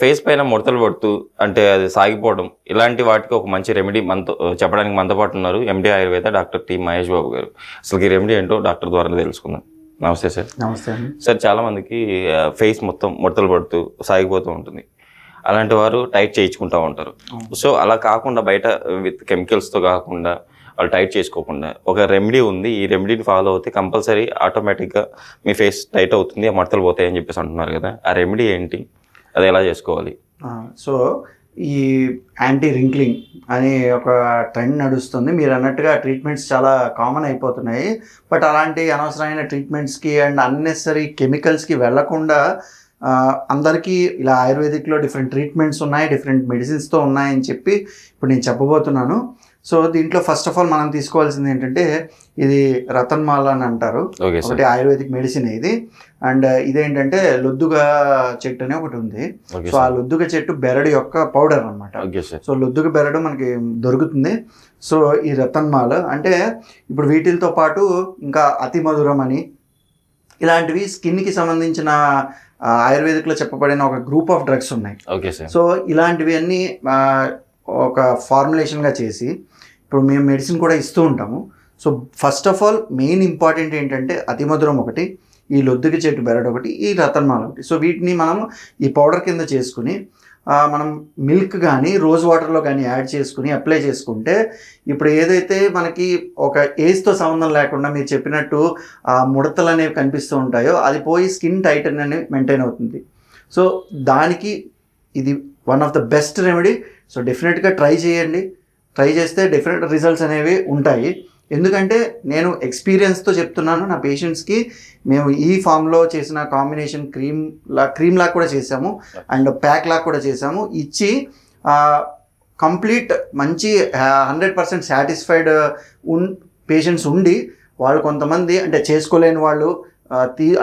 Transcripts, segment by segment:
Face పైన ముడతలు పడుతూ అంటే అది సాగిపోవడం ఇలాంటి వాటికి ఒక మంచి రెమెడీ మనతో చెప్పడానికి మనతో పాటు ఉన్నారు ఎండి ఆయుర్వేద డాక్టర్ టి మహేష్ బాబు గారు. అసలు ఈ రెమెడీ ఏంటో డాక్టర్ ద్వారా తెలుసుకుందాం. నమస్తే సార్. నమస్తే అండి సార్. చాలా మందికి ఫేస్ మొత్తం ముడతలు పడుతూ సాగిపోతూ ఉంటుంది. అలాంటి వారు టైట్ చేయించుకుంటూ ఉంటారు. సో అలా కాకుండా బయట విత్ కెమికల్స్తో కాకుండా వాళ్ళు టైట్ చేసుకోకుండా ఒక రెమెడీ ఉంది, ఈ రెమెడీని ఫాలో అవుతే కంపల్సరీ ఆటోమేటిక్గా మీ ఫేస్ టైట్ అవుతుంది, ఆ మడతలు పోతాయి అని చెప్పేసి అంటున్నారు కదా, ఆ రెమెడీ ఏంటి, అది ఎలా చేసుకోవాలి? సో ఈ యాంటీ రింక్లింగ్ అనే ఒక ట్రెండ్ నడుస్తుంది. మీరు అన్నట్టుగా ట్రీట్మెంట్స్ చాలా కామన్ అయిపోతున్నాయి. బట్ అలాంటి అనవసరమైన ట్రీట్మెంట్స్కి అండ్ అన్నెసరీ కెమికల్స్కి వెళ్లకుండా అందరికీ ఇలా ఆయుర్వేదిక్లో డిఫరెంట్ ట్రీట్మెంట్స్ ఉన్నాయి, డిఫరెంట్ మెడిసిన్స్తో ఉన్నాయని చెప్పి ఇప్పుడు నేను చెప్పబోతున్నాను. సో దీంట్లో ఫస్ట్ ఆఫ్ ఆల్ మనం తీసుకోవాల్సింది ఏంటంటే, ఇది రతన్మాల అని అంటారు, ఒకటి ఆయుర్వేదిక్ మెడిసిన్ ఇది. అండ్ ఇదేంటంటే లొద్దుగా చెట్టు అనే ఒకటి ఉంది. సో ఆ లొద్దుగా చెట్టు బెరడు యొక్క పౌడర్ అనమాట. సో లొద్దుగా బెరడు మనకి దొరుకుతుంది. సో ఈ రతన్మాల అంటే ఇప్పుడు వీటితో పాటు ఇంకా అతి మధురం అని ఇలాంటివి స్కిన్కి సంబంధించిన ఆయుర్వేదిక్లో చెప్పబడిన ఒక గ్రూప్ ఆఫ్ డ్రగ్స్ ఉన్నాయి. సో ఇలాంటివి అన్నీ ఒక ఫార్ములేషన్గా చేసి ఇప్పుడు మేము మెడిసిన్ కూడా ఇస్తూ ఉంటాము. So first of all main important ఏంటంటే అతి మధురం ఒకటి, ఈ లొద్దుకి చెట్టు బెరడు ఒకటి, ఈ రతన్మాల ఒకటి. సో వీటిని మనం ఈ పౌడర్ కింద చేసుకుని మనం మిల్క్ కానీ రోజ్ వాటర్లో కానీ యాడ్ చేసుకుని అప్లై చేసుకుంటే ఇప్పుడు ఏదైతే మనకి ఒక ఏజ్తో సంబంధం లేకుండా మీరు చెప్పినట్టు ఆ ముడతలు అనేవి కనిపిస్తూ ఉంటాయో అది పోయి స్కిన్ టైటన్ అనేది మెయింటైన్ అవుతుంది. సో దానికి ఇది one of the best remedy. So డెఫినెట్గా ట్రై చేయండి. ట్రై చేస్తే డెఫినెట్ రిజల్ట్స్ అనేవి ఉంటాయి. ఎందుకంటే నేను ఎక్స్పీరియన్స్తో చెప్తున్నాను. నా పేషెంట్స్కి మేము ఈ ఫామ్లో చేసిన కాంబినేషన్ క్రీమ్ లాగా కూడా చేసాము అండ్ ప్యాక్ లాగా కూడా చేసాము. ఇచ్చి కంప్లీట్ మంచి 100% సాటిస్ఫైడ్ పేషెంట్స్ ఉండి, వాళ్ళు కొంతమంది అంటే చేసుకోలేని వాళ్ళు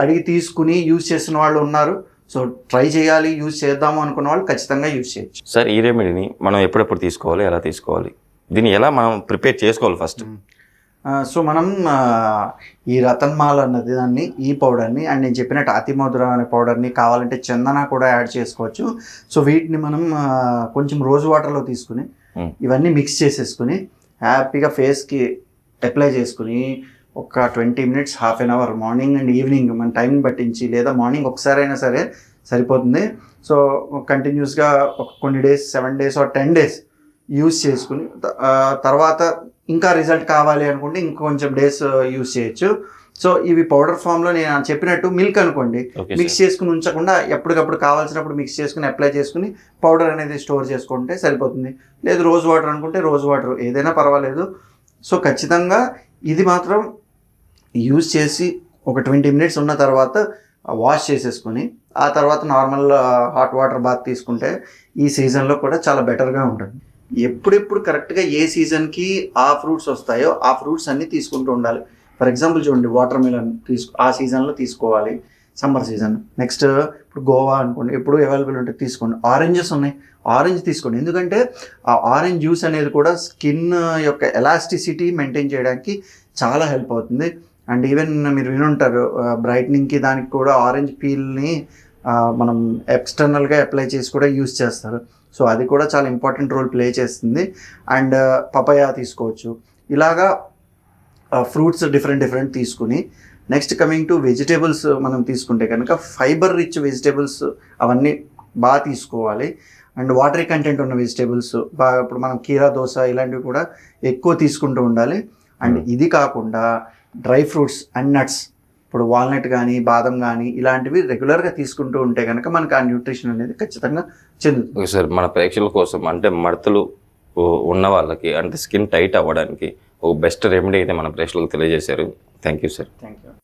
అడిగి తీసుకుని యూజ్ చేస్తున్న వాళ్ళు ఉన్నారు. సో ట్రై చేయాలి, యూజ్ చేద్దాము అనుకున్న వాళ్ళు ఖచ్చితంగా యూజ్ చేయొచ్చు. సార్ ఈ రెమెడీని మనం ఎప్పుడెప్పుడు తీసుకోవాలి, ఎలా తీసుకోవాలి, దీన్ని ఎలా మనం ప్రిపేర్ చేసుకోవాలి ఫస్ట్? సో మనం ఈ రతన్మాల అన్నది దాన్ని, ఈ పౌడర్ని అండ్ నేను చెప్పినట్టు అతి మధురం అనే పౌడర్ని, కావాలంటే చందన కూడా యాడ్ చేసుకోవచ్చు. సో వీటిని మనం కొంచెం రోజ్ వాటర్లో తీసుకుని ఇవన్నీ మిక్స్ చేసేసుకుని హ్యాపీగా ఫేస్కి అప్లై చేసుకుని ఒక 20 minutes, half an hour morning and evening మన టైం పట్టించి, లేదా మార్నింగ్ ఒకసారి అయినా సరే సరిపోతుంది. సో కంటిన్యూస్గా ఒక కొన్ని days 7 days or 10 days use చేసుకుని తర్వాత ఇంకా రిజల్ట్ కావాలి అనుకుంటే ఇంకొంచెం డేస్ యూజ్ చేయొచ్చు. సో ఇవి పౌడర్ ఫామ్లో నేను చెప్పినట్టు మిల్క్ అనుకోండి, మిక్స్ చేసుకుని ఉంచకుండా ఎప్పటికప్పుడు కావాల్సినప్పుడు మిక్స్ చేసుకుని అప్లై చేసుకుని పౌడర్ అనేది స్టోర్ చేసుకుంటే సరిపోతుంది. లేదు రోజ్ వాటర్ అనుకుంటే రోజ్ వాటర్ ఏదైనా పర్వాలేదు. సో ఖచ్చితంగా ఇది మాత్రం యూజ్ చేసి ఒక 20 minutes ఉన్న తర్వాత వాష్ చేసేసుకొని ఆ తర్వాత నార్మల్ హాట్ వాటర్ బాత్ తీసుకుంటే ఈ సీజన్లో కూడా చాలా బెటర్గా ఉంటుంది. ఎప్పుడెప్పుడు కరెక్ట్గా ఏ సీజన్కి ఆ ఫ్రూట్స్ వస్తాయో ఆ ఫ్రూట్స్ అన్నీ తీసుకుంటూ ఉండాలి. ఫర్ ఎగ్జాంపుల్ చూడండి, వాటర్ మిలన్ ఆ సీజన్లో తీసుకోవాలి, సమ్మర్ సీజన్. నెక్స్ట్ ఇప్పుడు గోవా అనుకోండి, ఎప్పుడు అవైలబుల్ ఉంటే తీసుకోండి. ఆరెంజెస్ ఉన్నాయి, ఆరెంజ్ తీసుకోండి. ఎందుకంటే ఆ ఆరెంజ్ జ్యూస్ అనేది కూడా స్కిన్ యొక్క ఎలాస్టిసిటీ మెయింటైన్ చేయడానికి చాలా హెల్ప్ అవుతుంది. అండ్ ఈవెన్ మీరు వినుంటారు బ్రైట్నింగ్కి దానికి కూడా ఆరెంజ్ పీల్ని మనం ఎక్స్టర్నల్గా అప్లై చేసి కూడా యూజ్ చేస్తారు. సో అది కూడా చాలా ఇంపార్టెంట్ రోల్ ప్లే చేస్తుంది. అండ్ పపాయా తీసుకోవచ్చు. ఇలాగా ఫ్రూట్స్ డిఫరెంట్ తీసుకుని నెక్స్ట్ కమింగ్ టు వెజిటేబుల్స్ మనం తీసుకుంటే కనుక ఫైబర్ రిచ్ వెజిటేబుల్స్ అవన్నీ బాగా తీసుకోవాలి. అండ్ వాటరీ కంటెంట్ ఉన్న వెజిటేబుల్స్ బాగా, ఇప్పుడు మనం కీరా దోస ఇలాంటివి కూడా ఎక్కువ తీసుకుంటూ ఉండాలి. అండ్ ఇది కాకుండా డ్రై ఫ్రూట్స్ అండ్ నట్స్, ఇప్పుడు వాల్నట్ కానీ బాదం కానీ ఇలాంటివి రెగ్యులర్గా తీసుకుంటూ ఉంటే కనుక మనకు ఆ న్యూట్రిషన్ అనేది ఖచ్చితంగా చెందుతుంది. సార్ మన ప్రేక్షకుల కోసం అంటే మడతలు ఉన్న వాళ్ళకి అంటే స్కిన్ టైట్ అవ్వడానికి ఒక బెస్ట్ రెమెడీ అయితే మన ప్రేక్షకులకు తెలియజేశారు. Thank you sir. Thank you.